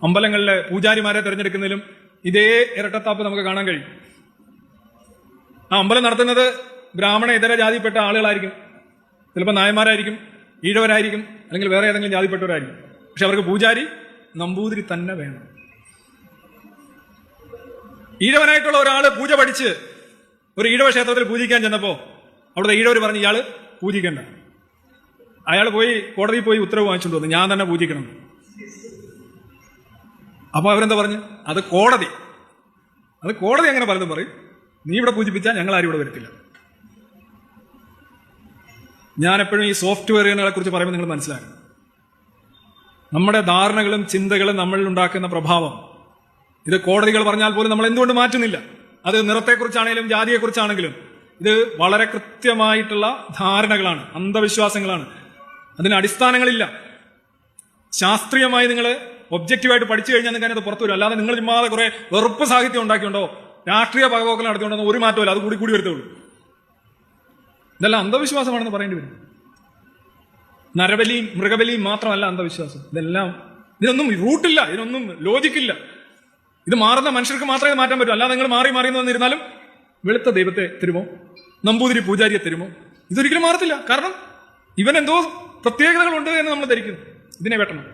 അമ്പലങ്ങളിലെ പൂജാരിമാരെ തിരഞ്ഞെടുക്കുന്നതിലും ഇതേ ഇരട്ടത്താപ്പ് നമുക്ക് കാണാൻ കഴിയും. ആ അമ്പലം നടത്തുന്നത് ബ്രാഹ്മണ ഇതര ജാതിപ്പെട്ട ആളുകളായിരിക്കും, ചിലപ്പോൾ നായന്മാരായിരിക്കും, ഈഴവരായിരിക്കും, അല്ലെങ്കിൽ വേറെ ഏതെങ്കിലും ജാതിപ്പെട്ടവരായിരിക്കും. പക്ഷെ അവർക്ക് പൂജാരി നമ്പൂതിരി തന്നെ വേണം. ഈഴവനായിട്ടുള്ള ഒരാൾ പൂജ പഠിച്ച് ഒരു ഈഴവ ക്ഷേത്രത്തിൽ പൂജിക്കാൻ ചെന്നപ്പോൾ അവിടുത്തെ ഈഴവർ പറഞ്ഞ് ഇയാൾ പൂജിക്കണ്ട. അയാൾ പോയി കോടതിയിൽ പോയി ഉത്തരവ് വാങ്ങിച്ചുകൊണ്ട് വന്നു, ഞാൻ തന്നെ പൂജിക്കണം. അപ്പൊ അവരെന്താ പറഞ്ഞു, അത് കോടതി അങ്ങനെ പലതും പറയും, നീ ഇവിടെ പൂജിപ്പിച്ചാൽ ഞങ്ങൾ ആരും ഇവിടെ വരത്തില്ല. ഞാൻ എപ്പോഴും ഈ സോഫ്റ്റ്വെയറുകളെ കുറിച്ച് പറയുമ്പോൾ നിങ്ങൾ മനസ്സിലാക്കണം, നമ്മുടെ ധാരണകളും ചിന്തകളും നമ്മളിൽ ഉണ്ടാക്കുന്ന പ്രഭാവം ഇത് കോടതികൾ പറഞ്ഞാൽ പോലും നമ്മൾ എന്തുകൊണ്ട് മാറ്റുന്നില്ല? അത് നിറത്തെക്കുറിച്ചാണെങ്കിലും ജാതിയെക്കുറിച്ചാണെങ്കിലും ഇത് വളരെ കൃത്യമായിട്ടുള്ള ധാരണകളാണ്, അന്ധവിശ്വാസങ്ങളാണ്. അതിന് അടിസ്ഥാനങ്ങളില്ല. ശാസ്ത്രീയമായി നിങ്ങൾ ഒബ്ജക്റ്റീവായിട്ട് പഠിച്ചു കഴിഞ്ഞാൽ നിങ്ങൾക്ക് അത് പുറത്തു വരും. അല്ലാതെ നിങ്ങൾ ചുമ്മാതെ കുറെ വെറുപ്പ് സാഹിത്യം ഉണ്ടാക്കിയുണ്ടോ, രാഷ്ട്രീയ പകപോക്കൽ നടത്തിയുണ്ടോ ഒരു മാറ്റമല്ല, അത് കൂടി വരത്തുള്ളൂ. ഇതെല്ലാം അന്ധവിശ്വാസമാണെന്ന് പറയേണ്ടി വരും. നരബലിയും മൃഗബലിയും മാത്രമല്ല അന്ധവിശ്വാസം. ഇതിനൊന്നും റൂട്ടില്ല, ഇതിനൊന്നും ലോജിക്കില്ല. ഇത് മാറുന്ന മനുഷ്യർക്ക് മാത്രമേ മാറ്റാൻ പറ്റൂ. അല്ലാതെ നിങ്ങൾ മാറി എന്ന് വന്നിരുന്നാലും വെളുത്ത ദൈവത്തെ തരുമോ, നമ്പൂതിരി പൂജാരിയെ തരുമോ, ഇതൊരിക്കലും മാറത്തില്ല. കാരണം ഇവൻ എന്തോ പ്രത്യേകതകളുണ്ട് എന്ന് നമ്മൾ ധരിക്കുന്നു. ഇതിനെ വെട്ടണം.